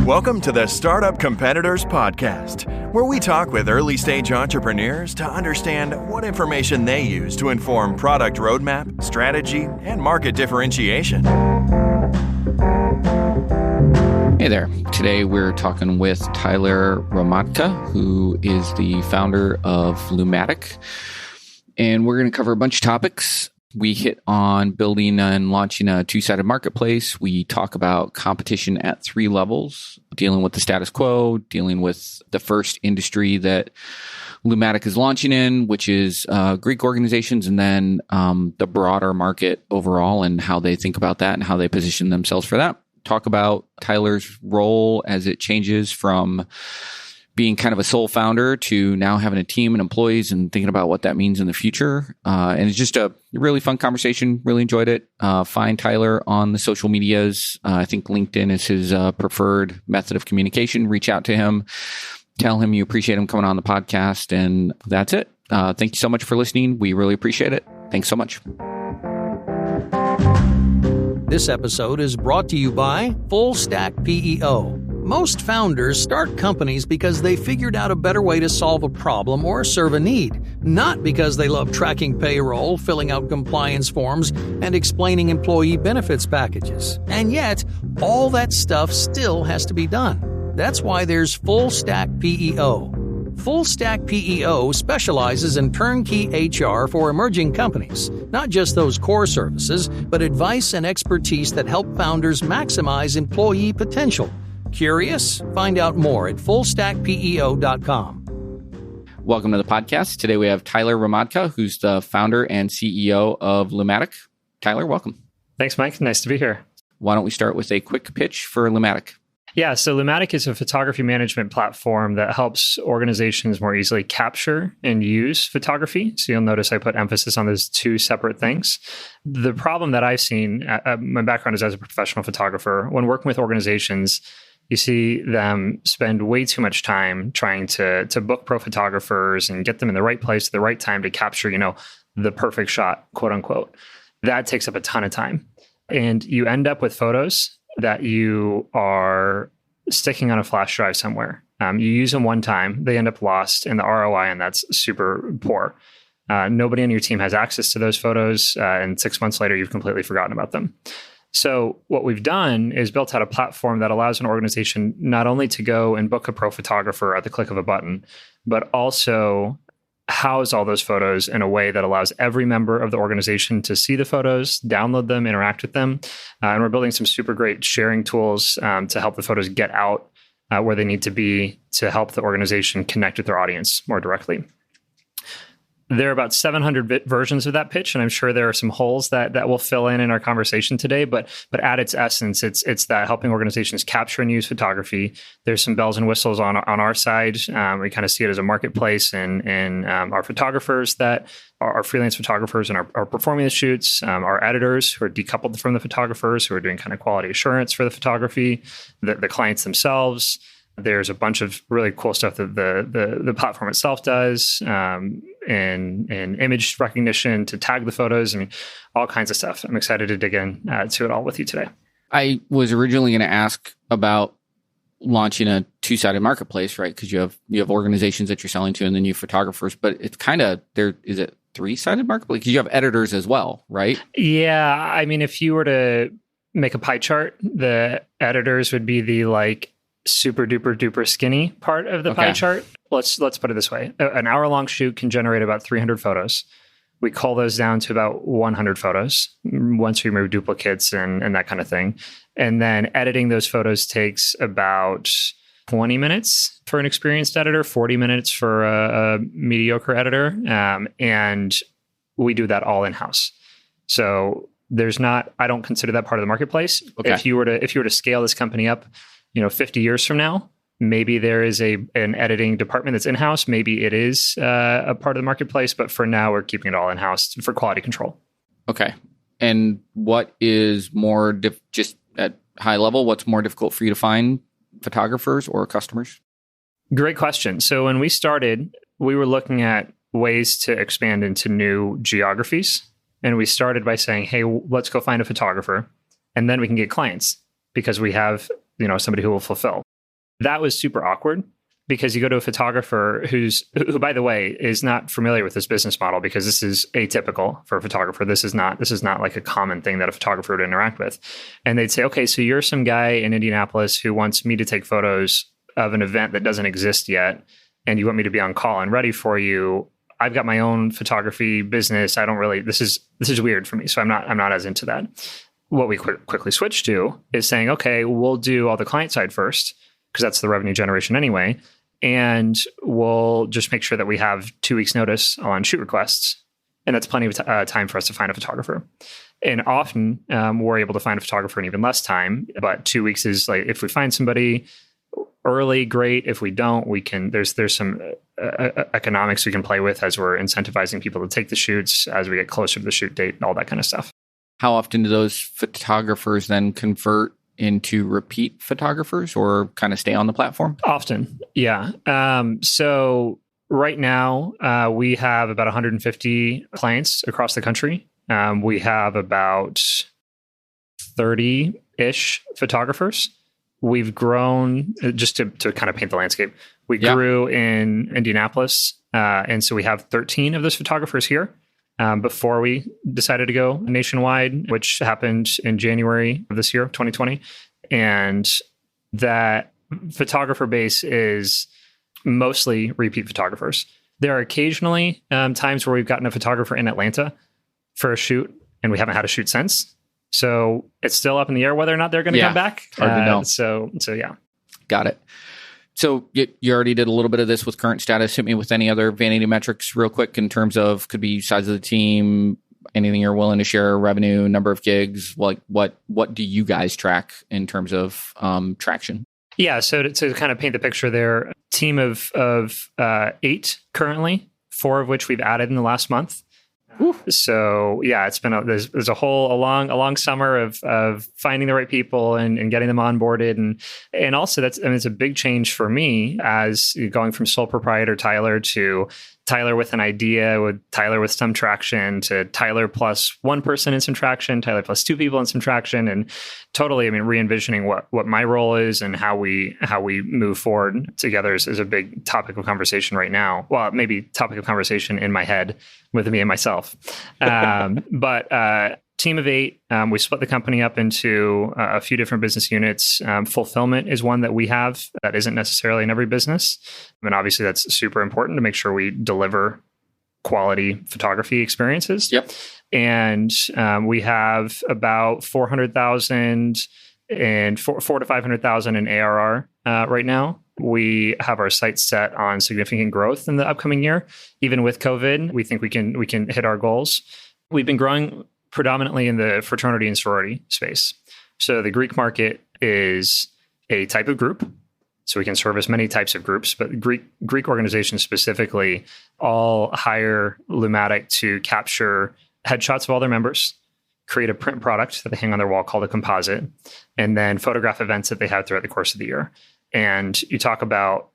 Welcome to the Startup Competitors Podcast, where we talk with early-stage entrepreneurs to understand what information they use to inform product roadmap, strategy, and market differentiation. Hey there. Today we're talking with Tyler Hromadka, who is the founder of Lumatic. And we're going to cover a bunch of topics. We hit on building and launching a two-sided marketplace. We talk about competition at three levels, dealing with the status quo, dealing with the first industry that Lumatic is launching in, which is Greek organizations, and then the broader market overall and how they think about that and how they position themselves for that. Talk about Tyler's role as it changes from being kind of a sole founder to now having a team and employees and thinking about what that means in the future. And it's just a really fun conversation. Really enjoyed it. Find Tyler on the social medias. I think LinkedIn is his preferred method of communication. Reach out to him. Tell him you appreciate him coming on the podcast. And that's it. Thank you so much for listening. We really appreciate it. Thanks so much. This episode is brought to you by Full Stack PEO. Most founders start companies because they figured out a better way to solve a problem or serve a need, not because they love tracking payroll, filling out compliance forms, and explaining employee benefits packages. And yet, all that stuff still has to be done. That's why there's Full Stack PEO. Full Stack PEO specializes in turnkey HR for emerging companies, not just those core services, but advice and expertise that help founders maximize employee potential. Curious? Find out more at fullstackpeo.com. Welcome to the podcast. Today we have Tyler Hromadka, who's the founder and CEO of Lematic. Tyler, welcome. Thanks, Mike. Nice to be here. Why don't we start with a quick pitch for Lematic? Yeah, so Lumatic is a photography management platform that helps organizations more easily capture and use photography. So you'll notice I put emphasis on those two separate things. The problem that I've seen, my background is as a professional photographer. When working with organizations, you see them spend way too much time trying to book pro photographers and get them in the right place at the right time to capture, the perfect shot, quote unquote. That takes up a ton of time. And you end up with photos that you are sticking on a flash drive somewhere. You use them one time, they end up lost, and the ROI on that's super poor. Nobody on your team has access to those photos, and 6 months later, you've completely forgotten about them. So what we've done is built out a platform that allows an organization not only to go and book a pro photographer at the click of a button, but also house all those photos in a way that allows every member of the organization to see the photos, download them, interact with them. And we're building some super great sharing tools to help the photos get out where they need to be to help the organization connect with their audience more directly. There are about 700 versions of that pitch, and I'm sure there are some holes that we'll fill in our conversation today. But at its essence, it's that helping organizations capture and use photography. There's some bells and whistles on our side. We kind of see it as a marketplace, and our photographers that are freelance photographers and are performing the shoots, our editors who are decoupled from the photographers who are doing kind of quality assurance for the photography, the clients themselves. There's a bunch of really cool stuff that the platform itself does, and image recognition to tag the photos. I mean, all kinds of stuff. I'm excited to dig in to it all with you today. I was originally going to ask about launching a two-sided marketplace, right? Because you have organizations that you're selling to, and then you have photographers. But it's kind of is it three-sided marketplace? Because you have editors as well, right? Yeah, I mean, if you were to make a pie chart, the editors would be the super duper skinny part of the pie chart. Let's put it this way. An hour-long shoot can generate about 300 photos. We cull those down to about 100 photos once we remove duplicates and that kind of thing. And then editing those photos takes about 20 minutes for an experienced editor, 40 minutes for a mediocre editor. And we do that all in-house. So I don't consider that part of the marketplace. Okay. If you were to scale this company up, 50 years from now, maybe there is an editing department that's in-house. Maybe it is a part of the marketplace, but for now, we're keeping it all in-house for quality control. Okay. And what is more, just at high level, what's more difficult for you to find, photographers or customers? Great question. So when we started, we were looking at ways to expand into new geographies. And we started by saying, hey, let's go find a photographer, and then we can get clients. because we have, somebody who will fulfill. That was super awkward because you go to a photographer who, by the way, is not familiar with this business model, because this is atypical for a photographer. This is not like a common thing that a photographer would interact with. And they'd say, okay, so you're some guy in Indianapolis who wants me to take photos of an event that doesn't exist yet, and you want me to be on call and ready for you. I've got my own photography business. I don't really, this is weird for me. So I'm not as into that. What we quickly switched to is saying, okay, we'll do all the client side first, because that's the revenue generation anyway. And we'll just make sure that we have 2 weeks notice on shoot requests. And that's plenty of time for us to find a photographer. And often we're able to find a photographer in even less time. But 2 weeks is like, if we find somebody early, great. If we don't, we can, there's some economics we can play with as we're incentivizing people to take the shoots as we get closer to the shoot date and all that kind of stuff. How often do those photographers then convert into repeat photographers or kind of stay on the platform? Often, yeah. So right now, we have about 150 clients across the country. We have about 30-ish photographers. We've grown, just to kind of paint the landscape, we grew in Indianapolis. And so we have 13 of those photographers here before we decided to go nationwide, which happened in January of this year, 2020. And that photographer base is mostly repeat photographers. There are occasionally times where we've gotten a photographer in Atlanta for a shoot, and we haven't had a shoot since. So it's still up in the air whether or not they're going to come back. Hard to know. So yeah. Got it. So you already did a little bit of this with current status. Hit me with any other vanity metrics real quick in terms of, could be size of the team, anything you're willing to share, revenue, number of gigs. Like what do you guys track in terms of traction? Yeah. So to kind of paint the picture there, team of 8 currently, 4 of which we've added in the last month. So yeah, it's been there's a long summer of finding the right people and getting them onboarded, and also it's a big change for me as going from sole proprietor Tyler to Tyler with an idea, with Tyler with some traction, to Tyler plus one person in some traction, Tyler plus 2 people in some traction, and totally, re-envisioning what my role is and how we move forward together is a big topic of conversation right now. Well, maybe topic of conversation in my head with me and myself. But team of 8, we split the company up into a few different business units. Fulfillment is one that we have that isn't necessarily in every business. And obviously that's super important to make sure we deliver quality photography experiences. Yep. And we have about 400,000 and 400 to 500,000 in ARR right now. We have our sights set on significant growth in the upcoming year. Even with COVID, we think we can hit our goals. We've been growing predominantly in the fraternity and sorority space. So the Greek market is a type of group. So we can service many types of groups, but Greek organizations specifically all hire Lumatic to capture headshots of all their members, create a print product that they hang on their wall called a composite, and then photograph events that they have throughout the course of the year. And you talk about,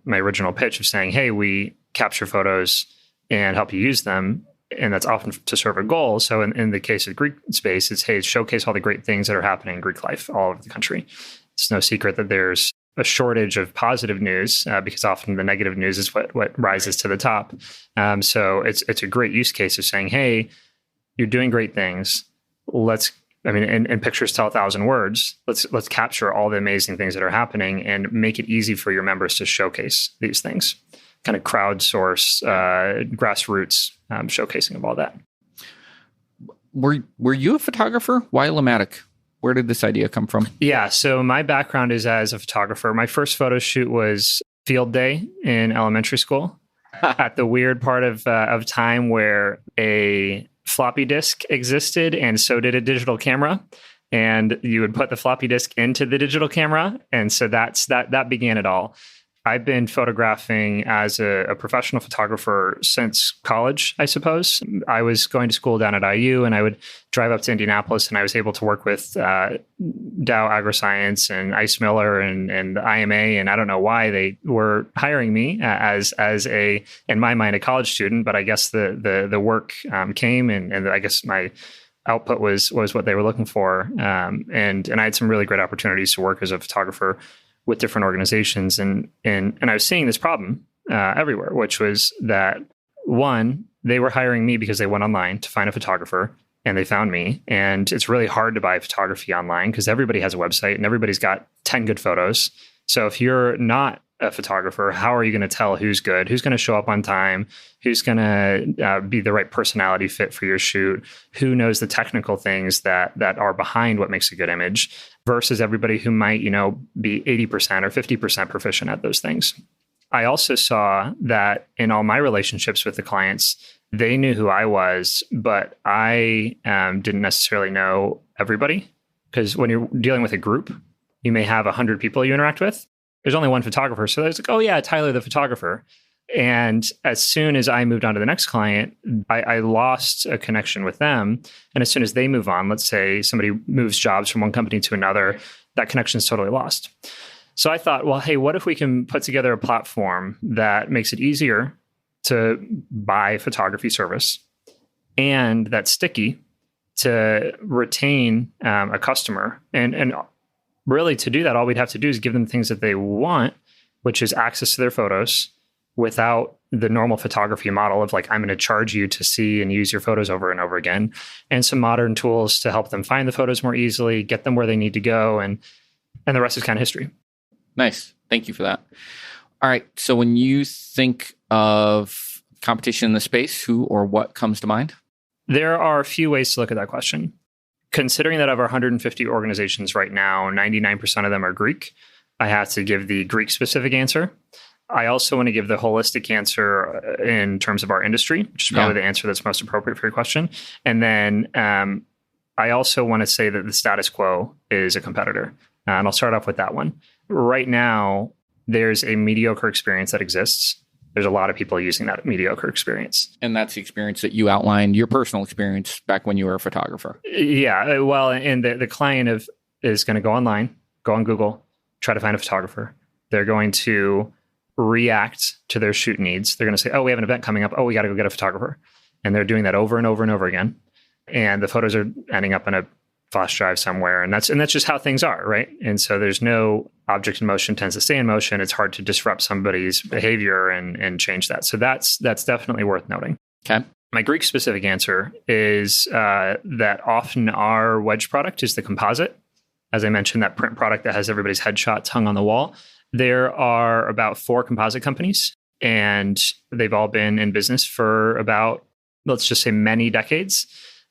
my original pitch of saying, hey, we capture photos and help you use them. And that's often to serve a goal. So in the case of Greek space, it's, hey, showcase all the great things that are happening in Greek life all over the country. It's no secret that there's a shortage of positive news because often the negative news is what rises to the top. So it's a great use case of saying, hey, you're doing great things. And pictures tell 1,000 words. Let's capture all the amazing things that are happening and make it easy for your members to showcase these things. Kind of crowdsource, grassroots showcasing of all that. Were you a photographer? Why Lematic? Where did this idea come from? Yeah, so my background is as a photographer. My first photo shoot was field day in elementary school at the weird part of time where a floppy disk existed, and so did a digital camera. And you would put the floppy disk into the digital camera, and so that began it all. I've been photographing as a professional photographer since college, I suppose. I was going to school down at IU, and I would drive up to Indianapolis, and I was able to work with Dow AgroScience and Ice Miller and IMA, and I don't know why they were hiring me as in my mind, a college student, but I guess the work came, and I guess my output was what they were looking for. And I had some really great opportunities to work as a photographer with different organizations. And I was seeing this problem everywhere, which was that one, they were hiring me because they went online to find a photographer and they found me. And it's really hard to buy photography online because everybody has a website and everybody's got 10 good photos. So if you're not a photographer, how are you going to tell who's good, who's going to show up on time, who's going to be the right personality fit for your shoot, who knows the technical things that are behind what makes a good image versus everybody who might, be 80% or 50% proficient at those things. I also saw that in all my relationships with the clients, they knew who I was, but I didn't necessarily know everybody, because when you're dealing with a group, you may have 100 people you interact with. There's only one photographer. So there's like, oh yeah, Tyler, the photographer. And as soon as I moved on to the next client, I lost a connection with them. And as soon as they move on, let's say somebody moves jobs from one company to another, that connection is totally lost. So I thought, well, hey, what if we can put together a platform that makes it easier to buy photography service and that's sticky to retain a customer. And really, to do that, all we'd have to do is give them things that they want, which is access to their photos without the normal photography model of like, I'm going to charge you to see and use your photos over and over again, and some modern tools to help them find the photos more easily, get them where they need to go. And the rest is kind of history. Nice. Thank you for that. All right. So when you think of competition in the space, who or what comes to mind? There are a few ways to look at that question. Considering that of our 150 organizations right now, 99% of them are Greek, I have to give the Greek-specific answer. I also want to give the holistic answer in terms of our industry, which is probably the answer that's most appropriate for your question. And then I also want to say that the status quo is a competitor. And I'll start off with that one. Right now, there's a mediocre experience that exists. There's a lot of people using that mediocre experience. And that's the experience that you outlined, your personal experience back when you were a photographer. Yeah. Well, and the client is going to go online, go on Google, try to find a photographer. They're going to react to their shoot needs. They're going to say, oh, we have an event coming up. Oh, we got to go get a photographer. And they're doing that over and over and over again. And the photos are ending up in a flash drive somewhere. And that's just how things are, right? And so there's no object in motion tends to stay in motion. It's hard to disrupt somebody's behavior and change that. So that's definitely worth noting. Okay. My Greek specific answer is that often our wedge product is the composite. As I mentioned, that print product that has everybody's headshots hung on the wall. There are about 4 composite companies, and they've all been in business for about, let's just say, many decades.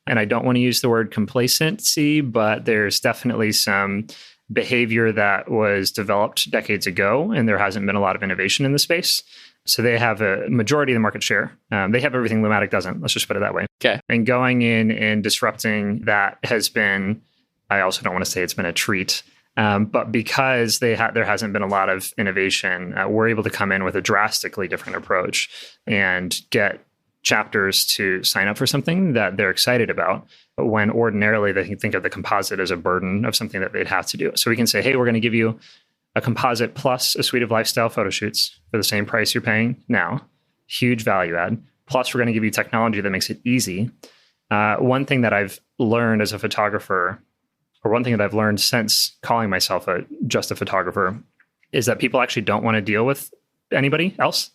And I don't want to use the word complacency, but there's definitely some behavior that was developed decades ago, and there hasn't been a lot of innovation in the space. So they have a majority of the market share. They have everything Lumatic doesn't. Let's just put it that way. Okay. And going in and disrupting that has been, I also don't want to say it's been a treat, but because there hasn't been a lot of innovation, we're able to come in with a drastically different approach and get chapters to sign up for something that they're excited about, when ordinarily they think of the composite as a burden of something that they'd have to do. So we can say, hey, we're going to give you a composite plus a suite of lifestyle photo shoots for the same price you're paying now. Huge value add. Plus, we're going to give you technology that makes it easy. One thing that I've learned as a photographer, or one thing that I've learned since calling myself just a photographer, is that people actually don't want to deal with anybody else.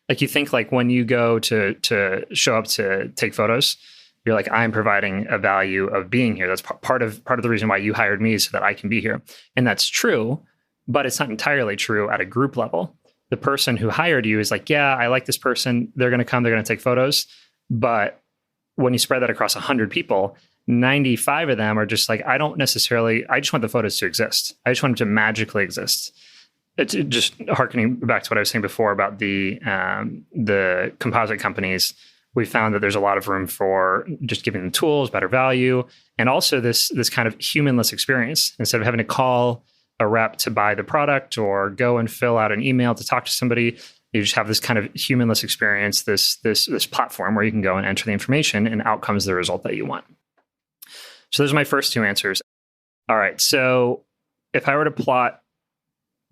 Like, you think like when you go to show up to take photos, you're like, I'm providing a value of being here. That's part of the reason why you hired me, is so that I can be here. And that's true, but it's not entirely true at a group level. The person who hired you is like, yeah, I like this person. They're going to come, they're going to take photos. But when you spread that across 100 people, 95 of them are just like, I just want the photos to exist. I just want them to magically exist. It's just harkening back to what I was saying before about the composite companies. We found that there's a lot of room for just giving them tools, better value, and also this kind of humanless experience. Instead of having to call a rep to buy the product or go and fill out an email to talk to somebody, you just have this kind of humanless experience, this platform where you can go and enter the information, and out comes the result that you want. So those are my first 2 answers. All right. So if I were to plot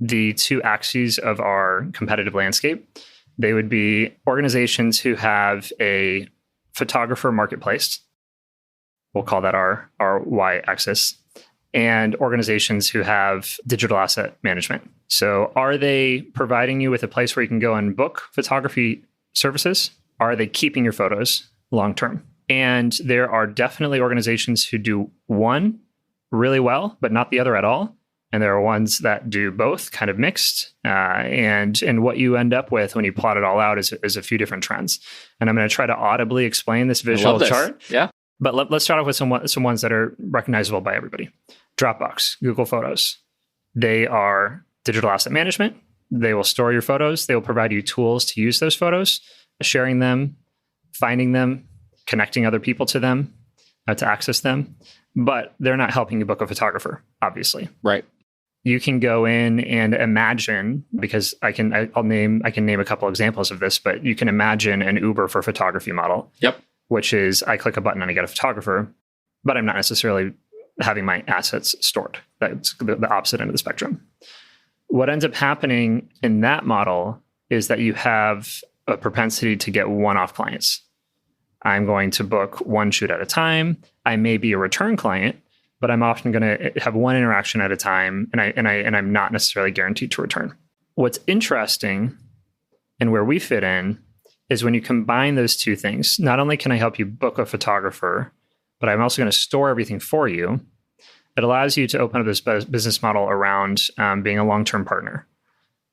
the 2 axes of our competitive landscape, they would be organizations who have a photographer marketplace We'll call that our y-axis. And organizations who have digital asset management. So are they providing you with a place where you can go and book photography services? Are they keeping your photos long-term? And there are definitely organizations who do one really well, but not the other at all. And there are ones that do both, kind of mixed. And what you end up with when you plot it all out is a few different trends. And I'm going to try to audibly explain this visual chart. Yeah. But let's start off with some ones that are recognizable by everybody. Dropbox, Google Photos. They are digital asset management. They will store your photos. They will provide you tools to use those photos, sharing them, finding them, connecting other people to them, to access them. But they're not helping you book a photographer, obviously. Right. You can go in and imagine, because I can name a couple examples of this, but you can imagine an Uber for photography model. Yep. Which is I click a button and I get a photographer, but I'm not necessarily having my assets stored. That's the opposite end of the spectrum. What ends up happening in that model is that you have a propensity to get one-off clients. I'm going to book one shoot at a time. I may be a return client, but I'm often going to have one interaction at a time, and I'm not necessarily guaranteed to return. What's interesting and where we fit in is when you combine those two things. Not only can I help you book a photographer, but I'm also going to store everything for you. It allows you to open up this business model around being a long-term partner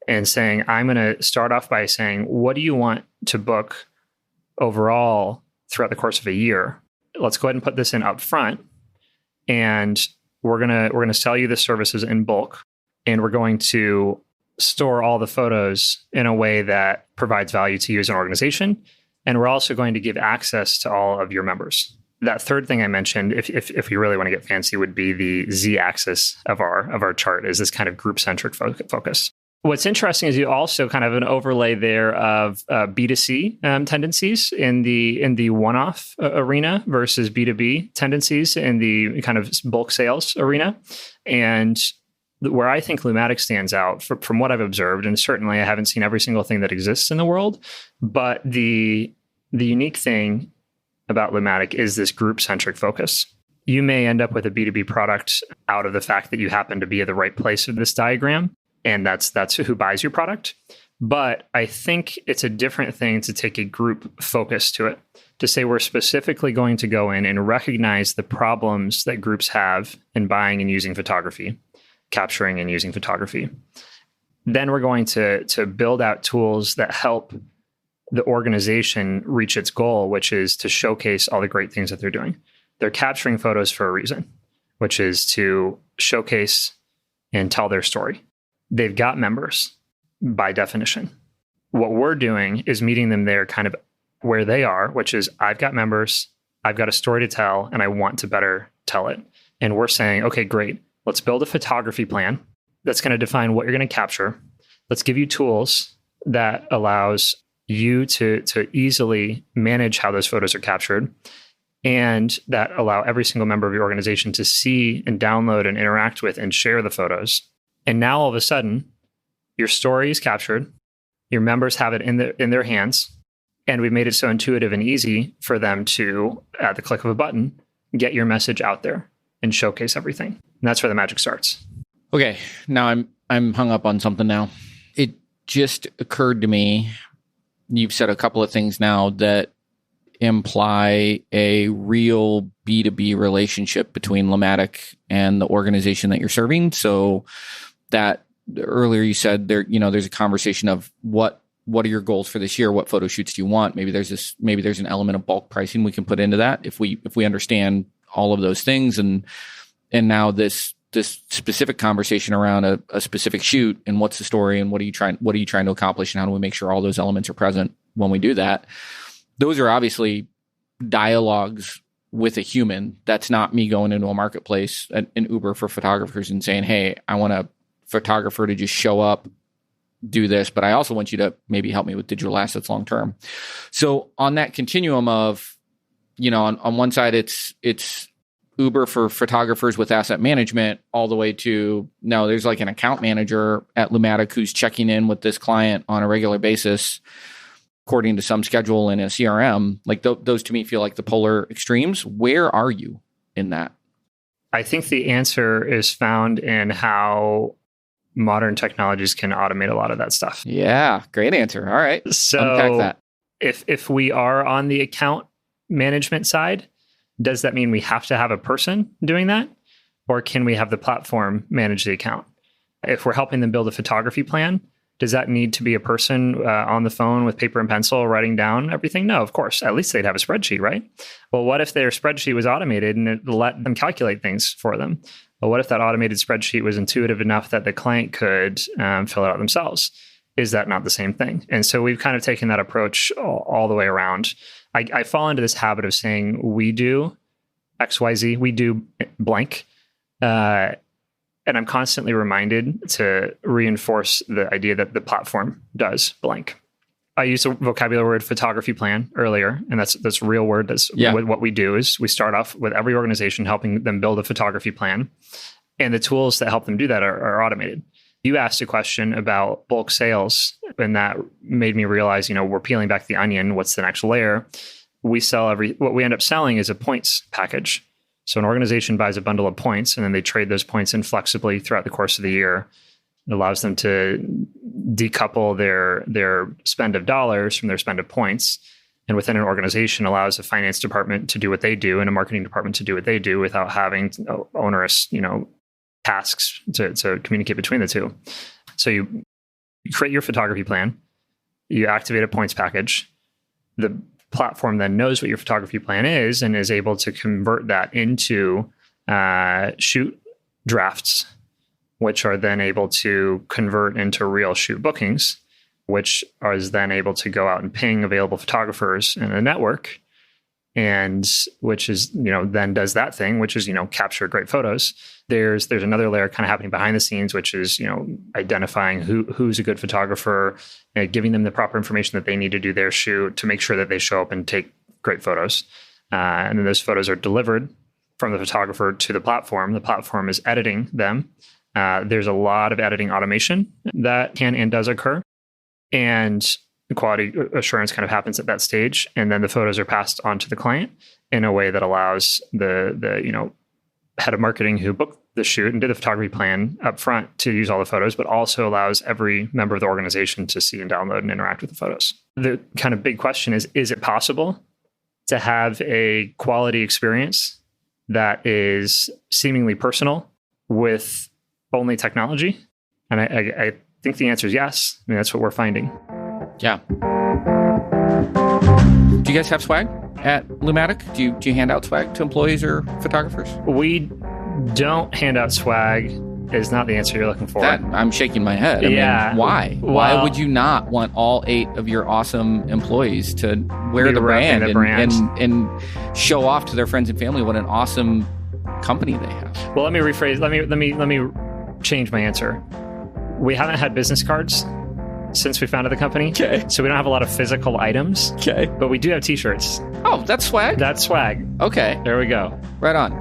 and saying, I'm going to start off by saying, what do you want to book overall throughout the course of a year? Let's go ahead and put this in up front. And we're going to sell you the services in bulk. And we're going to store all the photos in a way that provides value to you as an organization. And we're also going to give access to all of your members. That third thing I mentioned, if we really want to get fancy, would be the z-axis of our chart, is this kind of group-centric focus. What's interesting is you also kind of an overlay there of B2C tendencies in the one-off arena versus B2B tendencies in the kind of bulk sales arena. And where I think Lumatic stands out from what I've observed, and certainly I haven't seen every single thing that exists in the world, but the unique thing about Lumatic is this group-centric focus. You may end up with a B2B product out of the fact that you happen to be at the right place in this diagram, and that's who buys your product. But I think it's a different thing to take a group focus to it, to say we're specifically going to go in and recognize the problems that groups have in buying and using photography, capturing and using photography. Then we're going to build out tools that help the organization reach its goal, which is to showcase all the great things that they're doing. They're capturing photos for a reason, which is to showcase and tell their story. They've got members by definition. What we're doing is meeting them there kind of where they are, which is I've got members, I've got a story to tell, and I want to better tell it. And we're saying, okay, great. Let's build a photography plan that's going to define what you're going to capture. Let's give you tools that allows you to easily manage how those photos are captured, and that allow every single member of your organization to see and download and interact with and share the photos. And now all of a sudden, your story is captured, your members have it in their hands, and we've made it so intuitive and easy for them to, at the click of a button, get your message out there and showcase everything. And that's where the magic starts. Okay, now I'm hung up on something now. It just occurred to me, you've said a couple of things now that imply a real B2B relationship between Lematic and the organization that you're serving. So that earlier you said there's a conversation of what are your goals for this year? What photo shoots do you want? Maybe there's an element of bulk pricing we can put into that if we understand all of those things. And now this specific conversation around a specific shoot and what's the story and what are you trying to accomplish and how do we make sure all those elements are present when we do that? Those are obviously dialogues with a human. That's not me going into a marketplace, an Uber for photographers and saying, hey, I want a photographer to just show up, do this, but I also want you to maybe help me with digital assets long term. So on that continuum of, on one side it's Uber for photographers with asset management, all the way to now there's like an account manager at Lumatic who's checking in with this client on a regular basis according to some schedule in a CRM. Like those to me feel like the polar extremes. Where are you in that? I think the answer is found in how modern technologies can automate a lot of that stuff. Yeah, great answer. All right. So unpack that. If we are on the account management side, does that mean we have to have a person doing that? Or can we have the platform manage the account? If we're helping them build a photography plan, does that need to be a person on the phone with paper and pencil writing down everything? No, of course. At least they'd have a spreadsheet, right? Well, what if their spreadsheet was automated and it let them calculate things for them? Well, what if that automated spreadsheet was intuitive enough that the client could fill it out themselves? Is that not the same thing? And so we've kind of taken that approach all the way around. I fall into this habit of saying we do XYZ, we do blank. And I'm constantly reminded to reinforce the idea that the platform does blank. I used a vocabulary word photography plan earlier, and that's a real word. That's what we do is we start off with every organization helping them build a photography plan. And the tools that help them do that are automated. You asked a question about bulk sales, and that made me realize, we're peeling back the onion. What's the next layer? What we end up selling is a points package. So an organization buys a bundle of points and then they trade those points in flexibly throughout the course of the year. It allows them to decouple their spend of dollars from their spend of points. And within an organization allows a finance department to do what they do and a marketing department to do what they do without having onerous, tasks to communicate between the two. So you create your photography plan, you activate a points package. The platform then knows what your photography plan is and is able to convert that into shoot drafts, which are then able to convert into real shoot bookings, which is then able to go out and ping available photographers in a network, and which is, then does that thing, which is, capture great photos. There's another layer kind of happening behind the scenes, which is, identifying who's a good photographer, giving them the proper information that they need to do their shoot to make sure that they show up and take great photos. And then those photos are delivered from the photographer to the platform. The platform is editing them. There's a lot of editing automation that can and does occur. And the quality assurance kind of happens at that stage. And then the photos are passed on to the client in a way that allows the head of marketing who booked the shoot and did the photography plan up front to use all the photos, but also allows every member of the organization to see and download and interact with the photos. The kind of big question is it possible to have a quality experience that is seemingly personal with only technology? And I think the answer is yes. I mean, that's what we're finding. Yeah. Do you guys have swag at Lumatic? Do you hand out swag to employees or photographers? We don't hand out swag is not the answer you're looking for. I'm shaking my head. I mean, why? Why would you not want all 8 of your awesome employees to wear the brand and show off to their friends and family what an awesome company they have? Well, let me rephrase. Let me change my answer. We haven't had business cards since we founded the company. Okay. So we don't have a lot of physical items. Okay. But we do have t-shirts. Oh, that's swag? That's swag. Okay. There we go. Right on.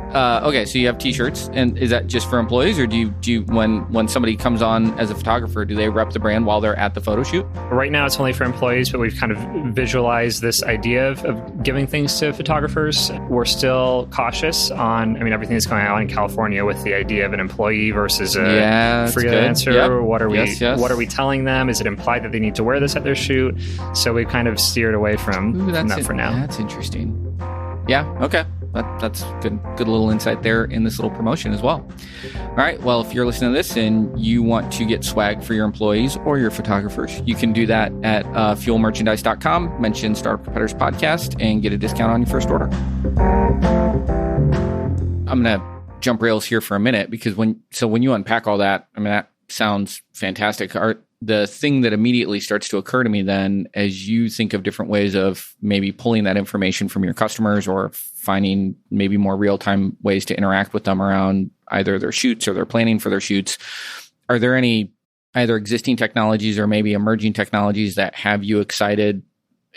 Okay, so you have t-shirts, and is that just for employees, or do you when somebody comes on as a photographer, do they rep the brand while they're at the photo shoot? Right now it's only for employees, but we've kind of visualized this idea of giving things to photographers. We're still cautious on, everything that's going on in California with the idea of an employee versus a freelancer. Yep. What are we telling them? Is it implied that they need to wear this at their shoot? So we've kind of steered away from that for now. That's interesting. Yeah, okay. That's good little insight there in this little promotion as well. All right, well, if you're listening to this and you want to get swag for your employees or your photographers, you can do that at fuelmerchandise.com, mention Startup Competitors Podcast, and get a discount on your first order. I'm going to jump rails here for a minute, because when you unpack all that, that sounds fantastic. The thing that immediately starts to occur to me then, as you think of different ways of maybe pulling that information from your customers or finding maybe more real-time ways to interact with them around either their shoots or their planning for their shoots, are there any either existing technologies or maybe emerging technologies that have you excited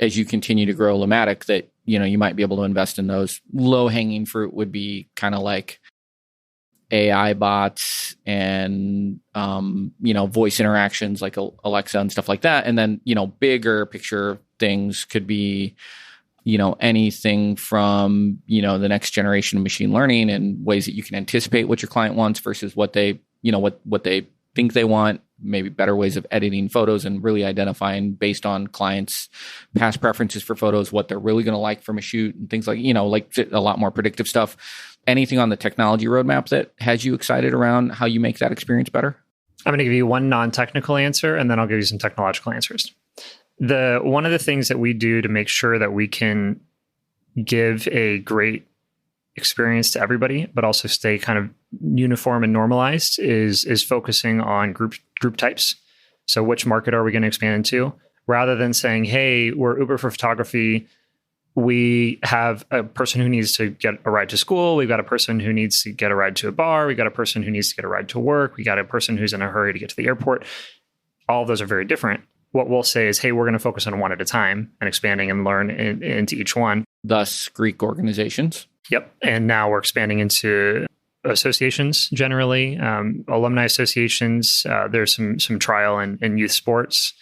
as you continue to grow Lematic that, you might be able to invest in those? Low-hanging fruit would be kind of like AI bots and, voice interactions like Alexa and stuff like that. And then, bigger picture things could be, anything from, the next generation of machine learning and ways that you can anticipate what your client wants versus what they, what they think they want, maybe better ways of editing photos and really identifying based on clients' past preferences for photos, what they're really going to like from a shoot and things like, like a lot more predictive stuff. Anything on the technology roadmap that has you excited around how you make that experience better? I'm going to give you one non-technical answer, and then I'll give you some technological answers. One of the things that we do to make sure that we can give a great experience to everybody, but also stay kind of uniform and normalized is focusing on group types. So which market are we going to expand into? Rather than saying, hey, we're Uber for photography. We have a person who needs to get a ride to school. We've got a person who needs to get a ride to a bar. We got a person who needs to get a ride to work. We got a person who's in a hurry to get to the airport. All of those are very different. What we'll say is, hey, we're going to focus on one at a time and expanding and learn into each one. Thus, Greek organizations. Yep. And now we're expanding into associations generally, alumni associations. There's some trial in youth sports,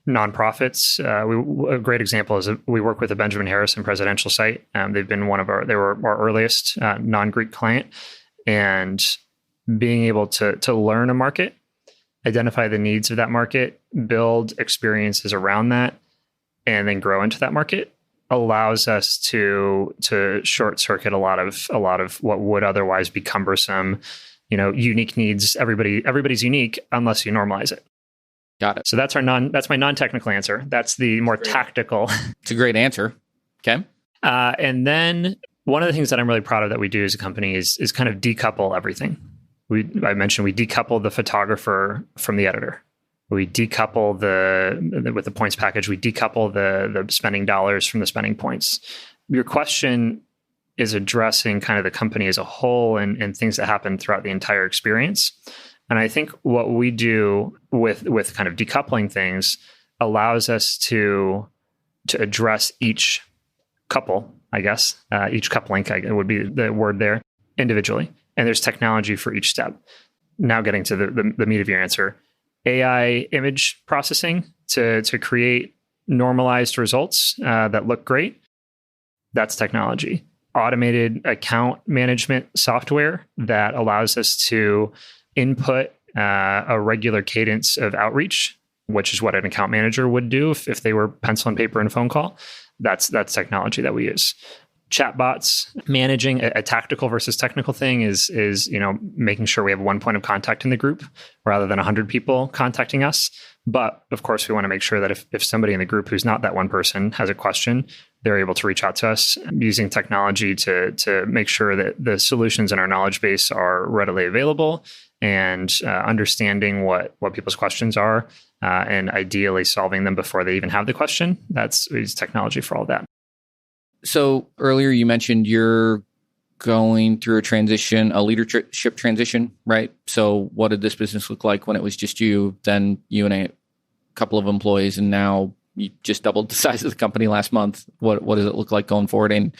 nonprofits. A great example is we work with the Benjamin Harrison presidential site. They've been they were our earliest non-Greek client, and being able to learn a market, identify the needs of that market, build experiences around that, and then grow into that market allows us to short circuit a lot of what would otherwise be cumbersome, unique needs. Everybody's unique unless you normalize it. Got it. So that's my non-technical answer. That's the more tactical. It's a great answer. Okay. And then one of the things that I'm really proud of that we do as a company is kind of decouple everything. I mentioned we decouple the photographer from the editor. We decouple with the points package. We decouple the spending dollars from the spending points. Your question is addressing kind of the company as a whole and things that happen throughout the entire experience. And I think what we do with kind of decoupling things allows us to address each couple, I guess, each coupling would be the word there, individually. And there's technology for each step. Now getting to the meat of your answer, AI image processing to create normalized results that look great. That's technology. Automated account management software that allows us to input a regular cadence of outreach, which is what an account manager would do if they were pencil and paper and a phone call. That's technology that we use. Chatbots, managing a tactical versus technical thing is making sure we have one point of contact in the group rather than 100 people contacting us. But of course, we want to make sure that if somebody in the group who's not that one person has a question, they're able to reach out to us using technology to make sure that the solutions in our knowledge base are readily available and understanding what people's questions are and ideally solving them before they even have the question. We use technology for all that. So earlier you mentioned you're going through a leadership transition, right? So what did this business look like when it was just you, then you and a couple of employees, and now you just doubled the size of the company last month? What does it look like going forward? And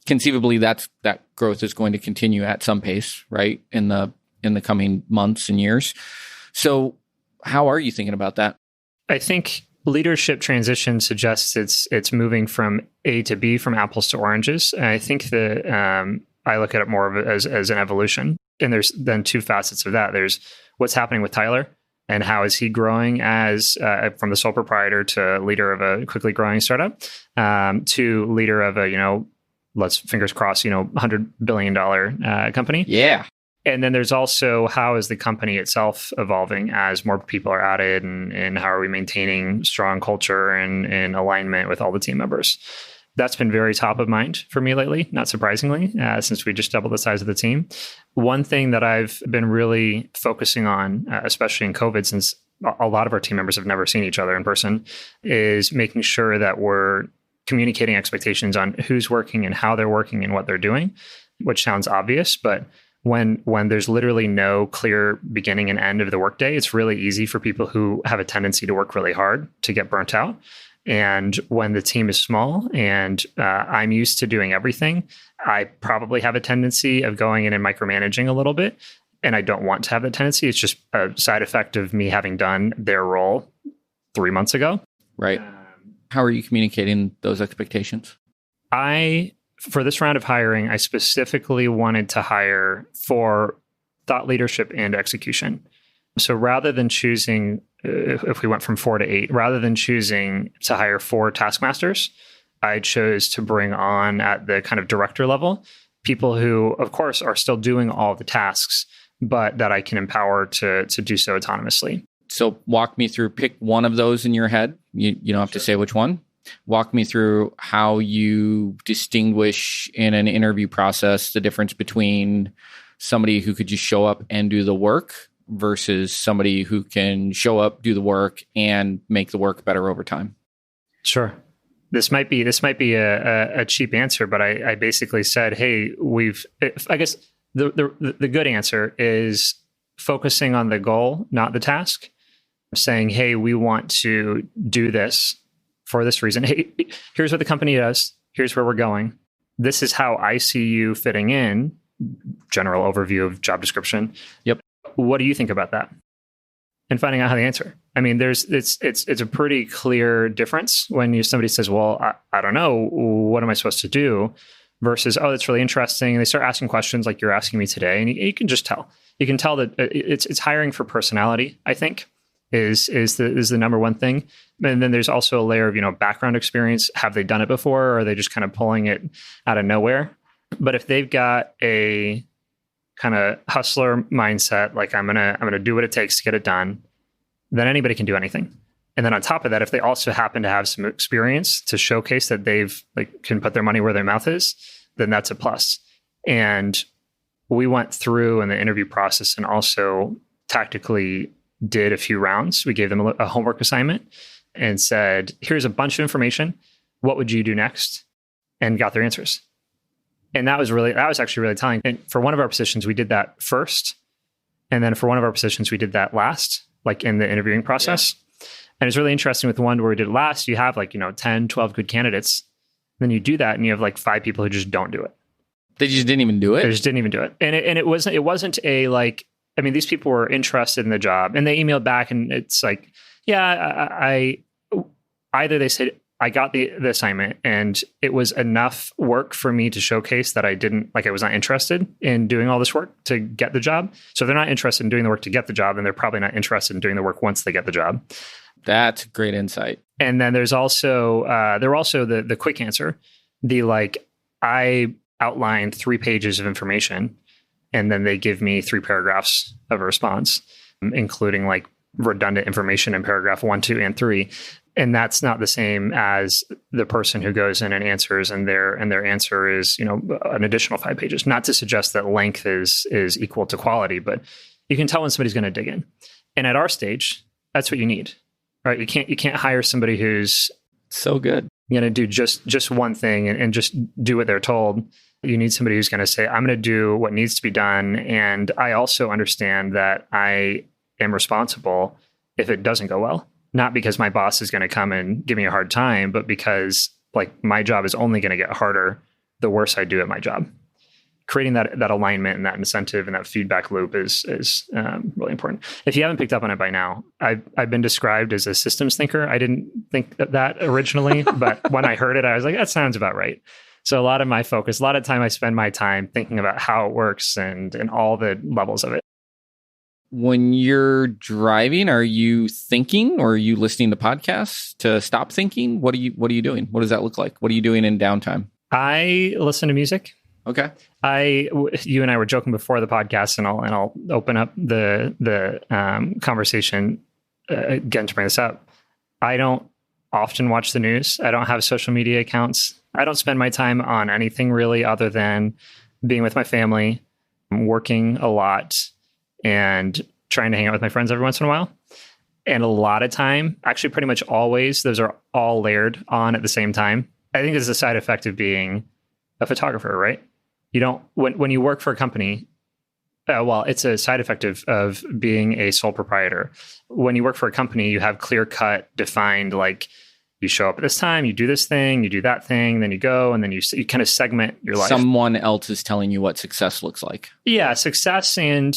conceivably that growth is going to continue at some pace, right? In the coming months and years. So how are you thinking about that? I think leadership transition suggests it's moving from A to B, from apples to oranges. And I think that I look at it more of as an evolution. And there's then two facets of that. There's what's happening with Tyler and how is he growing as from the sole proprietor to leader of a quickly growing startup to leader of a, let's fingers crossed, $100 billion company. Yeah. And then there's also how is the company itself evolving as more people are added and how are we maintaining strong culture and alignment with all the team members. That's been very top of mind for me lately, not surprisingly, since we just doubled the size of the team. One thing that I've been really focusing on, especially in COVID, since a lot of our team members have never seen each other in person, is making sure that we're communicating expectations on who's working and how they're working and what they're doing, which sounds obvious, but when there's literally no clear beginning and end of the workday, it's really easy for people who have a tendency to work really hard to get burnt out. And when the team is small and I'm used to doing everything, I probably have a tendency of going in and micromanaging a little bit. And I don't want to have that tendency. It's just a side effect of me having done their role 3 months ago. Right. How are you communicating those expectations? For this round of hiring, I specifically wanted to hire for thought leadership and execution. So rather than choosing, if we went from 4 to 8, rather than choosing to hire 4 taskmasters, I chose to bring on at the kind of director level people who, of course, are still doing all the tasks, but that I can empower to do so autonomously. So walk me through, pick one of those in your head. You don't have to say which one. Walk me through how you distinguish in an interview process the difference between somebody who could just show up and do the work versus somebody who can show up, do the work, and make the work better over time. Sure. This might be a cheap answer, but I basically said, hey, I guess the good answer is focusing on the goal, not the task. Saying, hey, we want to do this for this reason. Hey, here's what the company does. Here's where we're going. This is how I see you fitting in. General overview of job description. Yep. What do you think about that? And finding out how to answer. I mean, it's a pretty clear difference when somebody says, well, I don't know, what am I supposed to do? Versus, oh, that's really interesting. And they start asking questions like you're asking me today. And you can just tell. You can tell that it's hiring for personality, I think. Is the number one thing. And then there's also a layer of, background experience. Have they done it before, or are they just kind of pulling it out of nowhere? But if they've got a kind of hustler mindset, like I'm gonna do what it takes to get it done, then anybody can do anything. And then on top of that, if they also happen to have some experience to showcase that they've can put their money where their mouth is, then that's a plus. And we went through in the interview process and also tactically did a few rounds. We gave them a homework assignment and said, here's a bunch of information. What would you do next? And got their answers. And that was actually really telling. And for one of our positions, we did that first. And then for one of our positions, we did that last, like in the interviewing process. Yeah. And it's really interesting with the one where we did last, you have 10, 12 good candidates. Then you do that and you have 5 people who just don't do it. They just didn't even do it? They just didn't even do it. And it wasn't these people were interested in the job and they emailed back and it's like, yeah, either they said, I got the assignment and it was enough work for me to showcase that I was not interested in doing all this work to get the job. So they're not interested in doing the work to get the job, and they're probably not interested in doing the work once they get the job. That's great insight. And then there's also, the quick answer, I outlined 3 pages of information. And then they give me 3 paragraphs of a response, including redundant information in paragraph 1, 2, and 3. And that's not the same as the person who goes in and answers, and their answer is, an additional 5 pages. Not to suggest that length is equal to quality, but you can tell when somebody's going to dig in. And at our stage, that's what you need, right? You can't hire somebody who's so good, going to do just one thing and just do what they're told. You need somebody who's going to say, I'm going to do what needs to be done. And I also understand that I am responsible if it doesn't go well. Not because my boss is going to come and give me a hard time, but because my job is only going to get harder the worse I do at my job. Creating that alignment and that incentive and that feedback loop is really important. If you haven't picked up on it by now, I've been described as a systems thinker. I didn't think that originally, but when I heard it, I was like, that sounds about right. So a lot of my focus, a lot of time I spend my time thinking about how it works and all the levels of it. When you're driving, are you thinking or are you listening to podcasts to stop thinking? What are you doing? What does that look like? What are you doing in downtime? I listen to music. Okay. You and I were joking before the podcast, and I'll open up the conversation again to bring this up. I don't often watch the news. I don't have social media accounts. I don't spend my time on anything really other than being with my family, working a lot, and trying to hang out with my friends every once in a while. And a lot of time, actually pretty much always, those are all layered on at the same time. I think this is a side effect of being a photographer, right? You don't, when you work for a company, it's a side effect of being a sole proprietor. When you work for a company, you have clear cut, defined, you show up at this time, you do this thing, you do that thing, then you go, and then you kind of segment your life. Someone else is telling you what success looks like. Yeah, success, and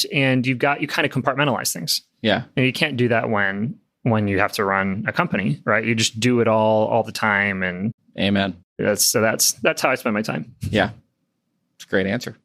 you kind of compartmentalize things. Yeah, and you can't do that when you have to run a company, right? You just do it all the time. And amen. That's how I spend my time. Yeah, it's a great answer.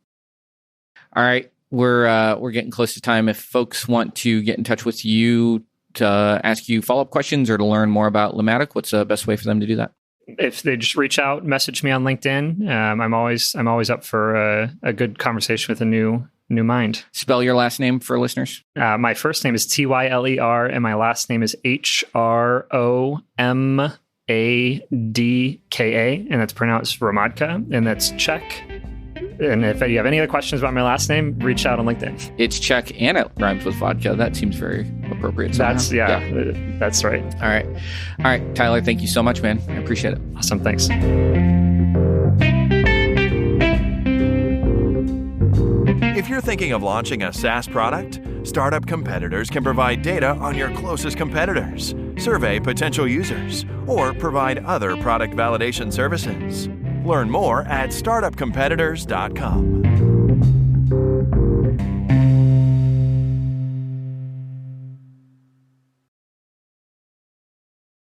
All right, we're getting close to time. If folks want to get in touch with you to ask you follow-up questions or to learn more about Lematic, what's the best way for them to do that? If they just reach out, message me on LinkedIn. I'm always up for a good conversation with a new mind. Spell your last name for listeners. My first name is Tyler, and my last name is Hromadka, and that's pronounced Hromadka, and that's Czech. And if you have any other questions about my last name, reach out on LinkedIn. It's Czech and it rhymes with vodka. That seems very appropriate. That's right. All right, Tyler, thank you so much, man. I appreciate it. Awesome. Thanks. If you're thinking of launching a SaaS product, Startup Competitors can provide data on your closest competitors, survey potential users, or provide other product validation services. Learn more at startupcompetitors.com.